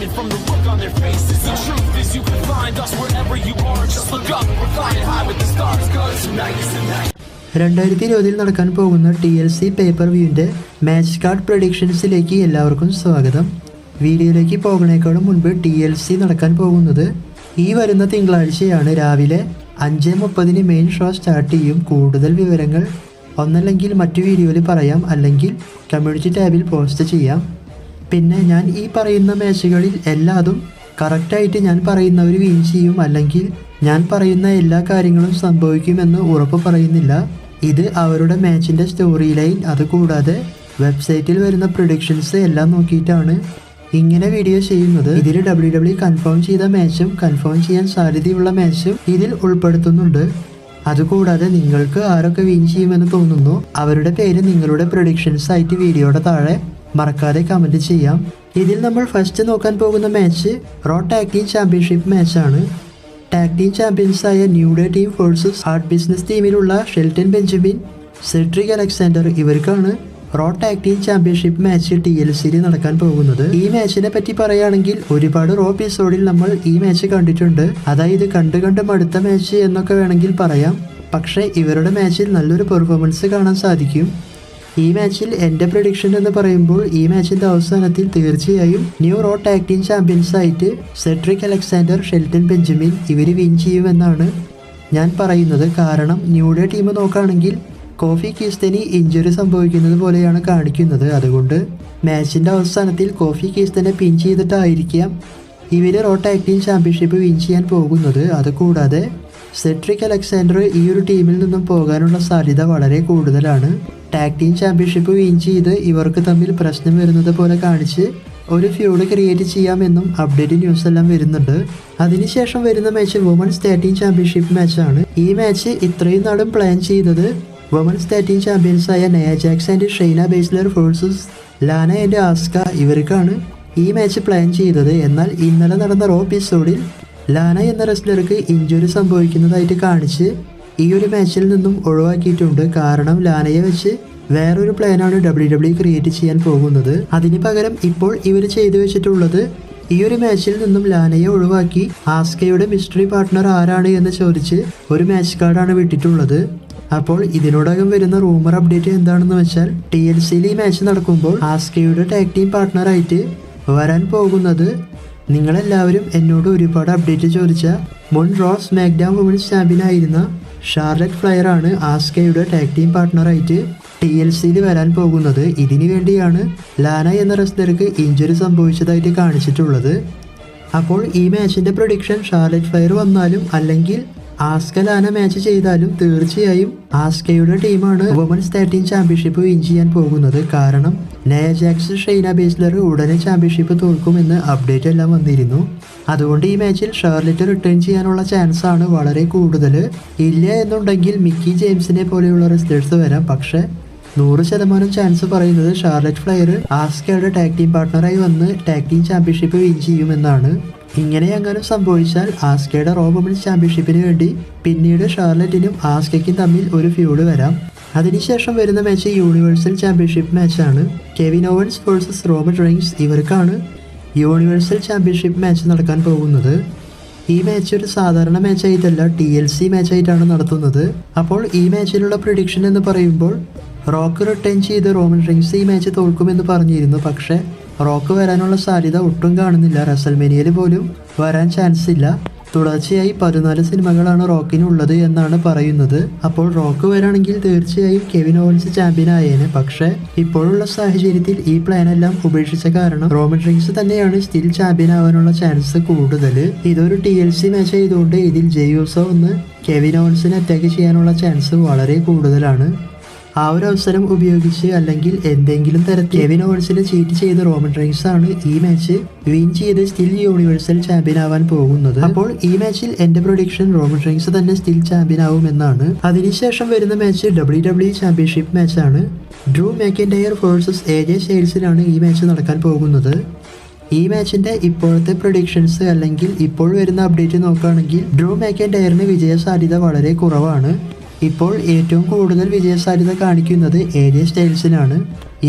excitement from the look on their faces. The truth is you can find us wherever you are. Just look up, we're flying high with the stars, cause tonight is the night. 2020 നടക്കാൻ പോകുന്ന TLC paper വ്യൂവിൻ്റെ match card പ്രഡിക്ഷൻസിലേക്ക് എല്ലാവർക്കും സ്വാഗതം. വീഡിയോയിലേക്ക് പോകുന്നതിനേക്കാളും മുൻപ് TLC നടക്കാൻ പോകുന്നത് ഈ വരുന്ന തിങ്കളാഴ്ചയാണ്. രാവിലെ 5:30 മെയിൻ ഷോ സ്റ്റാർട്ട് ചെയ്യും. കൂടുതൽ വിവരങ്ങൾ ഒന്നല്ലെങ്കിൽ മറ്റു വീഡിയോയിൽ പറയാം, അല്ലെങ്കിൽ കമ്മ്യൂണിറ്റി ടാബിൽ പോസ്റ്റ് ചെയ്യാം. പിന്നെ ഞാൻ ഈ പറയുന്ന മാച്ചുകളിൽ എല്ലാതും കറക്റ്റായിട്ട് ഞാൻ പറയുന്നവർ വിൻ ചെയ്യും, അല്ലെങ്കിൽ ഞാൻ പറയുന്ന എല്ലാ കാര്യങ്ങളും സംഭവിക്കുമെന്ന് ഉറപ്പ് പറയുന്നില്ല. ഇത് അവരുടെ മാച്ചിൻ്റെ സ്റ്റോറി ലൈൻ, അതുകൂടാതെ വെബ്സൈറ്റിൽ വരുന്ന പ്രൊഡിക്ഷൻസ് എല്ലാം നോക്കിയിട്ടാണ് ഇങ്ങനെ വീഡിയോ ചെയ്യുന്നത്. ഇതിൽ WWE കൺഫേം ചെയ്ത മാച്ചും കൺഫേം ചെയ്യാൻ സാധ്യതയുള്ള മാച്ചും ഇതിൽ ഉൾപ്പെടുത്തുന്നുണ്ട്. അതുകൂടാതെ നിങ്ങൾക്ക് ആരൊക്കെ വിൻ ചെയ്യുമെന്ന് തോന്നുന്നു അവരുടെ പേര് നിങ്ങളുടെ പ്രൊഡിക്ഷൻസ് ആയിട്ട് വീഡിയോയുടെ താഴെ മറക്കാതെ കമൻറ്റ് ചെയ്യാം. ഇതിൽ നമ്മൾ ഫസ്റ്റ് നോക്കാൻ പോകുന്ന match Raw tag team championship മാച്ചാണ്. ടാഗ് ടീം ചാമ്പ്യൻസായ New Day team versus Hurt Business ടീമിലുള്ള ഷെൽട്ടൺ ബെഞ്ചമിൻ, സെഡ്രിക് അലക്സാണ്ടർ, ഇവർക്കാണ് Raw tag team championship match TLCയിൽ നടക്കാൻ പോകുന്നത്. ഈ മാച്ചിനെ പറ്റി പറയുകയാണെങ്കിൽ ഒരുപാട് റോ എപ്പിസോഡിൽ നമ്മൾ ഈ മാച്ച് കണ്ടിട്ടുണ്ട്. അതായത് കണ്ട് മടുത്ത മാച്ച് എന്നൊക്കെ വേണമെങ്കിൽ പറയാം. പക്ഷേ ഇവരുടെ മാച്ചിൽ നല്ലൊരു പെർഫോമൻസ് കാണാൻ സാധിക്കും. ഈ മാച്ചിൽ എൻ്റെ പ്രഡിക്ഷൻ എന്ന് പറയുമ്പോൾ ഈ മാച്ചിൻ്റെ അവസാനത്തിൽ തീർച്ചയായും ന്യൂ റോ ടാഗ് ടീം ചാമ്പ്യൻസായിട്ട് സെഡ്രിക് അലക്സാണ്ടർ, ഷെൽട്ടൺ ബെഞ്ചമിൻ ഇവർ വിൻ ചെയ്യുമെന്നാണ് ഞാൻ പറയുന്നത്. കാരണം ന്യൂ ഡേ ടീം നോക്കുകയാണെങ്കിൽ കോഫി കീസ്തനി ഇഞ്ചുറി സംഭവിക്കുന്നത് പോലെയാണ് കാണിക്കുന്നത്. അതുകൊണ്ട് മാച്ചിൻ്റെ അവസാനത്തിൽ കോഫി കീസ്തനെ പിൻ ചെയ്തിട്ടായിരിക്കാം ഇവർ Raw tag team championship win ചെയ്യാൻ പോകുന്നത്. അതുകൂടാതെ സെഡ്രിക് അലക്സാണ്ടർ ഈ ഒരു ടീമിൽ നിന്നും പോകാനുള്ള സാധ്യത വളരെ കൂടുതലാണ്. ടാഗ് ടീം ചാമ്പ്യൻഷിപ്പ് വിൻ ചെയ്ത് ഇവർക്ക് തമ്മിൽ പ്രശ്നം വരുന്നത് പോലെ കാണിച്ച് ഒരു ഫ്യൂഡ് ക്രിയേറ്റ് ചെയ്യാമെന്നും അപ്ഡേറ്റ് ന്യൂസ് എല്ലാം വരുന്നുണ്ട്. അതിനുശേഷം വരുന്ന match women's tag team championship മാച്ചാണ്. ഈ മാച്ച് ഇത്രയും നാളും പ്ലാൻ ചെയ്തത് വുമൺസ് ടാഗ് ടീം ചാമ്പ്യൻസായ Nia Jax and Shayna Baszler versus Lana and Asuka, ഇവർക്കാണ് ഈ മാച്ച് പ്ലാൻ ചെയ്തത്. എന്നാൽ ഇന്നലെ നടന്ന റോ എപ്പിസോഡിൽ ലാന എന്ന റെസ്ലർക്ക് ഇഞ്ചുറി സംഭവിക്കുന്നതായിട്ട് കാണിച്ച് ഈ ഒരു മാച്ചിൽ നിന്നും ഒഴിവാക്കിയിട്ടുണ്ട്. കാരണം ലാനയെ വെച്ച് വേറൊരു പ്ലാനാണ് WWE ക്രിയേറ്റ് ചെയ്യാൻ പോകുന്നത്. അതിന് പകരം ഇപ്പോൾ ഇവർ ചെയ്തു വെച്ചിട്ടുള്ളത് ഈ ഒരു മാച്ചിൽ നിന്നും ലാനയെ ഒഴിവാക്കി ആസ്കയുടെ മിസ്റ്ററി പാർട്ട്ണർ ആരാണ് എന്ന് ചോദിച്ച് ഒരു മാച്ച് കാർഡാണ് വിട്ടിട്ടുള്ളത്. അപ്പോൾ ഇതിനോടകം വരുന്ന റൂമർ അപ്ഡേറ്റ് എന്താണെന്ന് വെച്ചാൽ TLCയിൽ ഈ മാച്ച് നടക്കുമ്പോൾ ആസ്കയുടെ ടാഗ് ടീം പാർട്ട്ണറായിട്ട് വരാൻ പോകുന്നത്, നിങ്ങളെല്ലാവരും എന്നോട് ഒരുപാട് അപ്ഡേറ്റ് ചോദിച്ച മുൻ റോ സ്മാക്ഡൗൺ വുമൻസ് ചാമ്പ്യനായിരുന്ന ഷാർലറ്റ് ഫ്ലെയർ ആണ് ആസ്കയുടെ ടാഗ് ടീം പാർട്ട്ണറായിട്ട് TLCയിൽ വരാൻ പോകുന്നത്. ഇതിനു വേണ്ടിയാണ് ലാന എന്ന റെസ്ലർക്ക് ഇഞ്ചുറി സംഭവിച്ചതായിട്ട് കാണിച്ചിട്ടുള്ളത്. അപ്പോൾ ഈ മാച്ചിൻ്റെ പ്രൊഡിക്ഷൻ ഷാർലറ്റ് ഫ്ലെയർ വന്നാലും അല്ലെങ്കിൽ ആസ്ക ലാന മാച്ച് ചെയ്താലും തീർച്ചയായും ആസ്കയുടെ ടീമാണ് women's tag team championship win ചെയ്യാൻ പോകുന്നത്. കാരണം നയ ജാക്സ്, ഷെയ്ന ബേസ്ലർ ഉടനെ ചാമ്പ്യൻഷിപ്പ് തോൽക്കുമെന്ന് അപ്ഡേറ്റ് എല്ലാം വന്നിരുന്നു. അതുകൊണ്ട് ഈ മാച്ചിൽ ഷാർലറ്റ് റിട്ടേൺ ചെയ്യാനുള്ള ചാൻസ് ആണ് വളരെ കൂടുതൽ. ഇല്ല എന്നുണ്ടെങ്കിൽ മിക്കി ജെയിംസിനെ പോലെയുള്ള റെസ്ലേഴ്സ് വരാം. പക്ഷേ 100% ചാൻസ് പറയുന്നത് ഷാർലറ്റ് ഫ്ലെയർ ആസ്കയുടെ ടാഗ് ടീം പാർട്ട്ണറായി വന്ന് ടാഗ് ടീം ചാമ്പ്യൻഷിപ്പ് വിൻ ചെയ്യുമെന്നാണ്. ഇങ്ങനെ അങ്ങനെ സംഭവിച്ചാൽ ആസ്കയുടെ റോ വുമൻസ് ചാമ്പ്യൻഷിപ്പിന് വേണ്ടി പിന്നീട് ഷാർലറ്റിനും ആസ്കയ്ക്കും തമ്മിൽ ഒരു ഫ്യൂഡ് വരാം. അതിനുശേഷം വരുന്ന മാച്ച് യൂണിവേഴ്സൽ ചാമ്പ്യൻഷിപ്പ് മാച്ചാണ്. Kevin Owens versus Roman Reigns, ഇവർക്കാണ് യൂണിവേഴ്സൽ ചാമ്പ്യൻഷിപ്പ് മാച്ച് നടക്കാൻ പോകുന്നത്. ഈ മാച്ച് ഒരു സാധാരണ മാച്ചായിട്ടല്ല, TLC മാച്ചായിട്ടാണ് നടത്തുന്നത്. അപ്പോൾ ഈ മാച്ചിലുള്ള പ്രിഡിക്ഷൻ എന്ന് പറയുമ്പോൾ റോക്ക് റിട്ടേൺ ചെയ്ത് റോമൻ റെയിൻസ് ഈ മാച്ച് തോൽക്കുമെന്ന് പറഞ്ഞിരുന്നു. പക്ഷേ റോക്ക് വരാനുള്ള സാധ്യത ഒട്ടും കാണുന്നില്ല. റസൽമേനിയയിൽ പോലും വരാൻ ചാൻസ് ഇല്ല. തുടർച്ചയായി 14 സിനിമകളാണ് റോക്കിനുള്ളത് എന്നാണ് പറയുന്നത്. അപ്പോൾ റോക്ക് വരാണെങ്കിൽ തീർച്ചയായും കെവിൻ ഓവൻസ് ചാമ്പ്യൻ ആയേനെ. പക്ഷേ ഇപ്പോഴുള്ള സാഹചര്യത്തിൽ ഈ പ്ലാനെല്ലാം ഉപേക്ഷിച്ച കാരണം റോമൻ റെയിൻസ് തന്നെയാണ് സ്റ്റിൽ ചാമ്പ്യൻ ആവാനുള്ള ചാൻസ് കൂടുതൽ. ഇതൊരു TLC മാച്ച് ആയതുകൊണ്ട് ഇതിൽ ജെയ്യൂസോ ഒന്ന് കെവിൻ ഓവൻസിനെ അറ്റാക്ക് ചെയ്യാനുള്ള ചാൻസ് വളരെ കൂടുതലാണ്. ആ ഒരു അവസരം ഉപയോഗിച്ച് അല്ലെങ്കിൽ എന്തെങ്കിലും തരത്തിൽ കെവിൻ ഓവൻസിനെ ചീറ്റ് ചെയ്ത് റോമൻ റെയിൻസ് ആണ് ഈ മാച്ച് വിൻ ചെയ്ത് സ്റ്റിൽ യൂണിവേഴ്സൽ ചാമ്പ്യൻ ആവാൻ പോകുന്നത്. അപ്പോൾ ഈ മാച്ചിൽ എൻ്റെ പ്രൊഡിക്ഷൻ റോമൻ റെയിൻസ് തന്നെ സ്റ്റിൽ ചാമ്പ്യൻ ആവുമെന്നാണ്. അതിനുശേഷം വരുന്ന മാച്ച് WWE ചാമ്പ്യൻഷിപ്പ് മാച്ചാണ്. ഡ്രൂ മാക്കിൻടയർ വേഴ്സസ് AJ സ്റ്റൈൽസിലാണ് ഈ മാച്ച് നടക്കാൻ പോകുന്നത്. ഈ മാച്ചിൻ്റെ ഇപ്പോഴത്തെ പ്രൊഡിക്ഷൻസ് അല്ലെങ്കിൽ ഇപ്പോൾ വരുന്ന അപ്ഡേറ്റ് നോക്കുകയാണെങ്കിൽ ഡ്രൂ മാക്കിൻടയറിന് വിജയ സാധ്യത വളരെ കുറവാണ്. ഇപ്പോൾ ഏറ്റവും കൂടുതൽ വിജയസാധ്യത കാണിക്കുന്നത് AJ സ്റ്റൈൽസിനാണ്.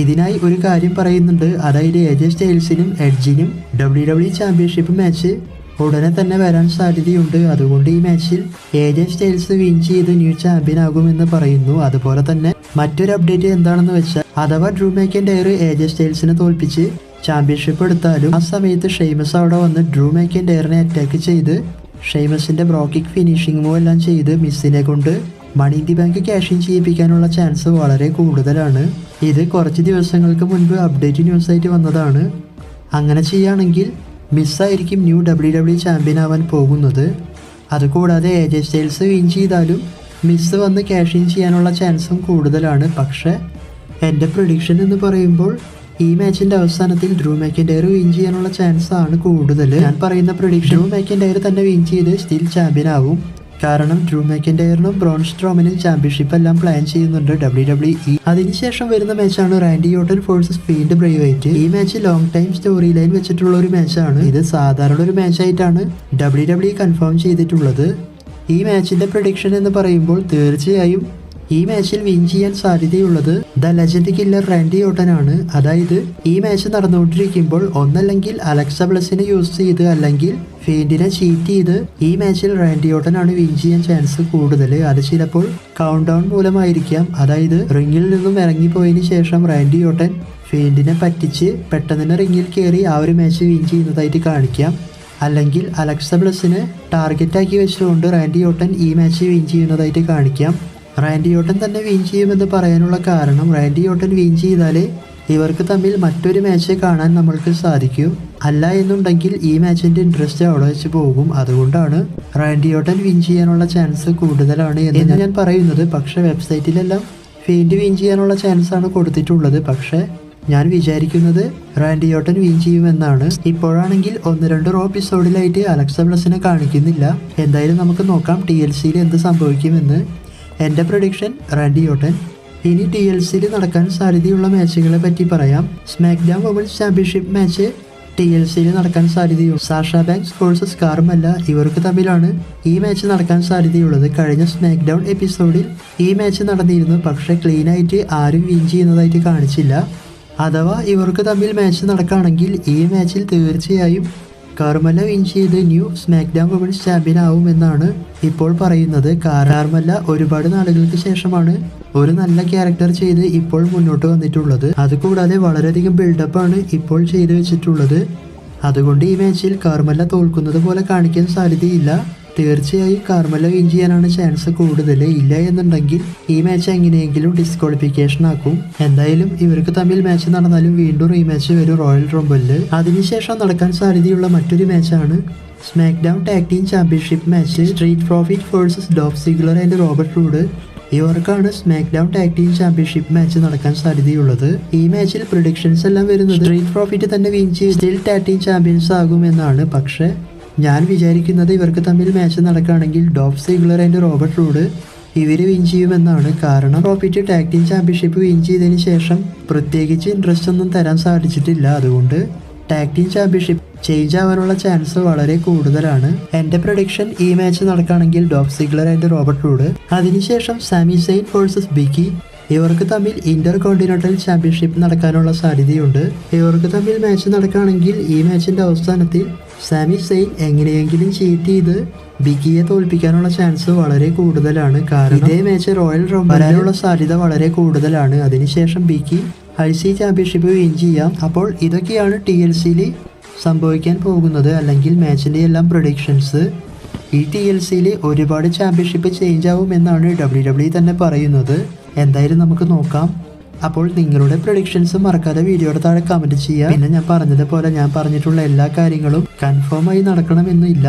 ഇതിനായി ഒരു കാര്യം പറയുന്നുണ്ട്, അതായത് AJ സ്റ്റൈൽസിനും എഡ്ജിനും WWE ചാമ്പ്യൻഷിപ്പ് മാച്ച് ഉടനെ തന്നെ വരാൻ സാധ്യതയുണ്ട്. അതുകൊണ്ട് ഈ മാച്ചിൽ AJ സ്റ്റൈൽസ് വിൻ ചെയ്ത് ന്യൂ ചാമ്പ്യൻ ആകുമെന്ന് പറയുന്നു. അതുപോലെ തന്നെ മറ്റൊരു അപ്ഡേറ്റ് എന്താണെന്ന് വെച്ചാൽ, അഥവാ ഡ്രൂ മാക്കിൻടയർ AJ സ്റ്റൈൽസിനെ തോൽപ്പിച്ച് ചാമ്പ്യൻഷിപ്പ് എടുത്താലും ആ സമയത്ത് ഷെയ്മസ് അവിടെ വന്ന് ഡ്രൂ മാക്കിൻടയറിനെ അറ്റാക്ക് ചെയ്ത് ഷെയ്മസിന്റെ ബ്രോക്കിക് ഫിനിഷിംഗ് മൂവ് എല്ലാം ചെയ്ത് മിസ്സിനെ കൊണ്ട് money in the bank cash in ചെയ്യിപ്പിക്കാനുള്ള ചാൻസ് വളരെ കൂടുതലാണ്. ഇത് കുറച്ച് ദിവസങ്ങൾക്ക് മുൻപ് അപ്ഡേറ്റ് ന്യൂസ് ആയിട്ട് വന്നതാണ്. അങ്ങനെ ചെയ്യുകയാണെങ്കിൽ മിസ്സായിരിക്കും ന്യൂ WWE ചാമ്പ്യൻ ആവാൻ പോകുന്നത്. അതുകൂടാതെ AJ സ്റ്റൈൽസ് വിൻ ചെയ്താലും മിസ് വന്ന് ക്യാഷ് ഇൻ ചെയ്യാനുള്ള ചാൻസും കൂടുതലാണ്. പക്ഷേ എൻ്റെ പ്രഡിക്ഷൻ എന്ന് പറയുമ്പോൾ ഈ മാച്ചിൻ്റെ അവസാനത്തിൽ ഡ്രൂ മാക്കിൻടയർ വിൻ ചെയ്യാനുള്ള ചാൻസ് ആണ് കൂടുതൽ. ഞാൻ പറയുന്ന പ്രഡിക്ഷൻ ഡ്രൂ മാക്കിൻടയർ തന്നെ വിൻ ചെയ്ത് സ്റ്റിൽ ചാമ്പ്യൻ ആവും. കാരണം ഡ്രൂ മാക്കിൻടയറിനും ബ്രോൺ സ്ട്രോമനും ചാമ്പ്യൻഷിപ്പ് എല്ലാം പ്ലാൻ ചെയ്യുന്നുണ്ട് WWE. അതിനുശേഷം വരുന്ന മാച്ചാണ് Randy Orton versus Fiend Bray Wyatt. ഈ match long time storyline വെച്ചിട്ടുള്ള ഒരു മാച്ചാണ്. ഇത് സാധാരണ ഒരു മാച്ചായിട്ടാണ് WWE കൺഫേം ചെയ്തിട്ടുള്ളത്. ഈ മാച്ചിന്റെ പ്രഡിക്ഷൻ എന്ന് പറയുമ്പോൾ തീർച്ചയായും ഈ മാച്ചിൽ വിൻ ചെയ്യാൻ സാധ്യതയുള്ളത് the legend killer Randy Orton ആണ്. അതായത് ഈ മാച്ച് നടന്നുകൊണ്ടിരിക്കുമ്പോൾ ഒന്നല്ലെങ്കിൽ അലക്സ ബ്ലസ്സിനെ യൂസ് ചെയ്ത് അല്ലെങ്കിൽ ഫീൽഡിനെ ചീറ്റ് ചെയ്ത് ഈ മാച്ചിൽ റാൻഡി ഓർട്ടൺ ആണ് വിൻ ചെയ്യാൻ ചാൻസ് കൂടുതൽ. അത് ചിലപ്പോൾ കൗണ്ട് ഡൗൺ മൂലമായിരിക്കാം. അതായത് റിങ്ങിൽ നിന്നും ഇറങ്ങിപ്പോയതിന് ശേഷം റാൻഡി ഓർട്ടൺ ഫീൽഡിനെ പറ്റിച്ച് പെട്ടെന്ന് റിങ്ങിൽ കയറി ആ ഒരു മാച്ച് വിൻ ചെയ്യുന്നതായിട്ട് കാണിക്കാം. അല്ലെങ്കിൽ അലക്സ ബ്ലസ്സിനെ ടാർഗറ്റാക്കി വെച്ചുകൊണ്ട് റാൻഡി ഓർട്ടൺ ഈ മാച്ച് വിൻ ചെയ്യുന്നതായിട്ട് കാണിക്കാം. റാൻഡി ഓർട്ടൺ തന്നെ വിൻ ചെയ്യുമെന്ന് പറയാനുള്ള കാരണം, റാൻഡി ഓർട്ടൺ വിൻ ചെയ്താലേ ഇവർക്ക് തമ്മിൽ മറ്റൊരു മാച്ച് കാണാൻ നമ്മൾക്ക് സാധിക്കും. അല്ല എന്നുണ്ടെങ്കിൽ ഈ മാച്ചിൻ്റെ ഇൻട്രസ്റ്റ് അവിടെ വെച്ച് പോകും. അതുകൊണ്ടാണ് റാൻഡി ഓർട്ടൺ വിൻ ചെയ്യാനുള്ള ചാൻസ് കൂടുതലാണ് എന്ന് ഞാൻ പറയുന്നത്. പക്ഷേ വെബ്സൈറ്റിലെല്ലാം ഫീൽഡ് വിൻ ചെയ്യാനുള്ള ചാൻസാണ് കൊടുത്തിട്ടുള്ളത്. പക്ഷേ ഞാൻ വിചാരിക്കുന്നത് റാൻഡി ഓർട്ടൺ വിൻ ചെയ്യുമെന്നാണ്. ഇപ്പോഴാണെങ്കിൽ 1-2 റോ എപ്പിസോഡിലായിട്ട് അലക്സ ബ്ലസ്സിനെ കാണിക്കുന്നില്ല. എന്തായാലും നമുക്ക് നോക്കാം TLCയിൽ എന്ത് സംഭവിക്കുമെന്ന്. എൻ്റെ പ്രഡിക്ഷൻ റാൻഡി ഓർട്ടൺ. ഇനി TLCയിൽ നടക്കാൻ സാധ്യതയുള്ള മാച്ചുകളെ പറ്റി പറയാം. SmackDown women's championship match TLCയിൽ നടക്കാൻ സാധ്യതയുള്ളൂ. സാഷ ബാങ്ക്സ് വേഴ്സസ് കാർമെല്ല, ഇവർക്ക് തമ്മിലാണ് ഈ മാച്ച് നടക്കാൻ സാധ്യതയുള്ളത്. കഴിഞ്ഞ സ്മാക്ക് ഡൗൺ എപ്പിസോഡിൽ ഈ മാച്ച് നടന്നിരുന്നു. പക്ഷേ ക്ലീനായിട്ട് ആരും വിൻ ചെയ്യുന്നതായിട്ട് കാണിച്ചില്ല. അഥവാ ഇവർക്ക് തമ്മിൽ മാച്ച് നടക്കുകയാണെങ്കിൽ ഈ മാച്ചിൽ തീർച്ചയായും കാർമെല്ല വിൻ ചെയ്ത് new SmackDown women's champion ആവുമെന്നാണ് ഇപ്പോൾ പറയുന്നത്. കാർമെല്ല ഒരുപാട് നാളുകൾക്ക് ശേഷമാണ് ഒരു നല്ല ക്യാരക്ടർ ചെയ്ത് ഇപ്പോൾ മുന്നോട്ട് വന്നിട്ടുള്ളത്. അതുകൂടാതെ വളരെയധികം ബിൽഡപ്പാണ് ഇപ്പോൾ ചെയ്തു വെച്ചിട്ടുള്ളത്. അതുകൊണ്ട് ഈ മാച്ചിൽ കാർമെല്ല തോൽക്കുന്നത് പോലെ കാണിക്കാൻ സാധ്യതയില്ല. തീർച്ചയായും കാർമെല്ല വിൻ ചെയ്യാനാണ് ചാൻസ് കൂടുതൽ. ഇല്ല എന്നുണ്ടെങ്കിൽ ഈ മാച്ച് എങ്ങനെയെങ്കിലും ഡിസ്ക്വാളിഫിക്കേഷൻ ആക്കും. എന്തായാലും ഇവർക്ക് തമ്മിൽ മാച്ച് നടന്നാലും വീണ്ടും റീമാച്ച് വരും റോയൽ റംബിളിൽ. അതിനുശേഷം നടക്കാൻ സാധ്യതയുള്ള മറ്റൊരു മാച്ചാണ് SmackDown tag team championship match. Street Profit versus Dolph Ziggler and Robert Roode, ഇവർക്കാണ് SmackDown tag team championship match നടക്കാൻ സാധ്യതയുള്ളത്. ഈ മാച്ചിൽ പ്രഡിക്ഷൻസ് എല്ലാം വരുന്നത് സ്ട്രീറ്റ് പ്രോഫിറ്റ് തന്നെ വിൻ ചെയ്ത് സ്റ്റിൽ ടാഗ് ടീം ചാമ്പ്യൻസ് ആകുമെന്നാണ്. പക്ഷേ ഞാൻ വിചാരിക്കുന്നത് ഇവർക്ക് തമ്മിൽ മാച്ച് നടക്കുകയാണെങ്കിൽ Dolph Ziggler and Robert Roode ഇവർ വിൻ ചെയ്യുമെന്നാണ്. കാരണം Profit tag team championship win ചെയ്തതിന് ശേഷം പ്രത്യേകിച്ച് ഇൻട്രസ്റ്റ് ഒന്നും തരാൻ സാധിച്ചിട്ടില്ല. അതുകൊണ്ട് ടാഗ് ടീം ചാമ്പ്യൻഷിപ്പ് ചേഞ്ച് ആവാനുള്ള ചാൻസ് വളരെ കൂടുതലാണ്. എൻ്റെ പ്രഡിക്ഷൻ ഈ മാച്ച് നടക്കുകയാണെങ്കിൽ Dolph Ziggler and Robert rude. അതിനുശേഷം സാമി സെയിൻ വേഴ്സസ് ബിക്കി, ഇവർക്ക് തമ്മിൽ ഇന്റർ കോണ്ടിനെന്റൽ ചാമ്പ്യൻഷിപ്പ് നടക്കാനുള്ള സാധ്യതയുണ്ട്. ഇവർക്ക് തമ്മിൽ മാച്ച് നടക്കുകയാണെങ്കിൽ ഈ മാച്ചിന്റെ അവസാനത്തിൽ സാമി സെയിൻ എങ്ങനെയെങ്കിലും ചീറ്റ് ചെയ്ത് ബിക്കിയെ തോൽപ്പിക്കാനുള്ള ചാൻസ് വളരെ കൂടുതലാണ്. കാരണം ഇതേ മാച്ച് റോയൽ റംബിളിലുള്ള സാധ്യത വളരെ കൂടുതലാണ്. അതിനുശേഷം ബിക്കി IC ചാമ്പ്യൻഷിപ്പ് വിൻ ചെയ്യാം. അപ്പോൾ ഇതൊക്കെയാണ് TLCയിൽ സംഭവിക്കാൻ പോകുന്നത്, അല്ലെങ്കിൽ മാച്ചിൻ്റെ എല്ലാം പ്രഡിക്ഷൻസ്. ഈ TLCയിൽ ഒരുപാട് ചാമ്പ്യൻഷിപ്പ് ചേഞ്ച് ആവുമെന്നാണ് WWE തന്നെ പറയുന്നത്. എന്തായാലും നമുക്ക് നോക്കാം. അപ്പോൾ നിങ്ങളുടെ പ്രഡിക്ഷൻസ് മറക്കാതെ വീഡിയോയുടെ താഴെ കമൻറ്റ് ചെയ്യുക. പിന്നെ ഞാൻ പറഞ്ഞതുപോലെ ഞാൻ പറഞ്ഞിട്ടുള്ള എല്ലാ കാര്യങ്ങളും കൺഫേം ആയി നടക്കണമെന്നില്ല.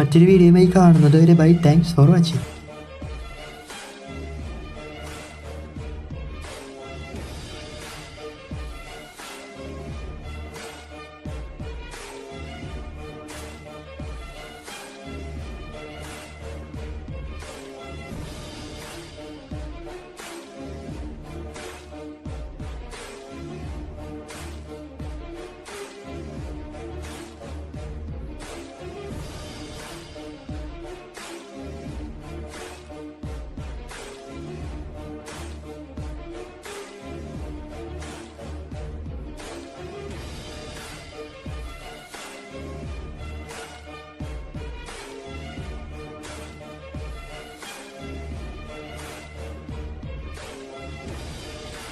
മറ്റൊരു വീഡിയോയുമായി കാണുന്നത് വരെ ബൈ. Thanks for watching.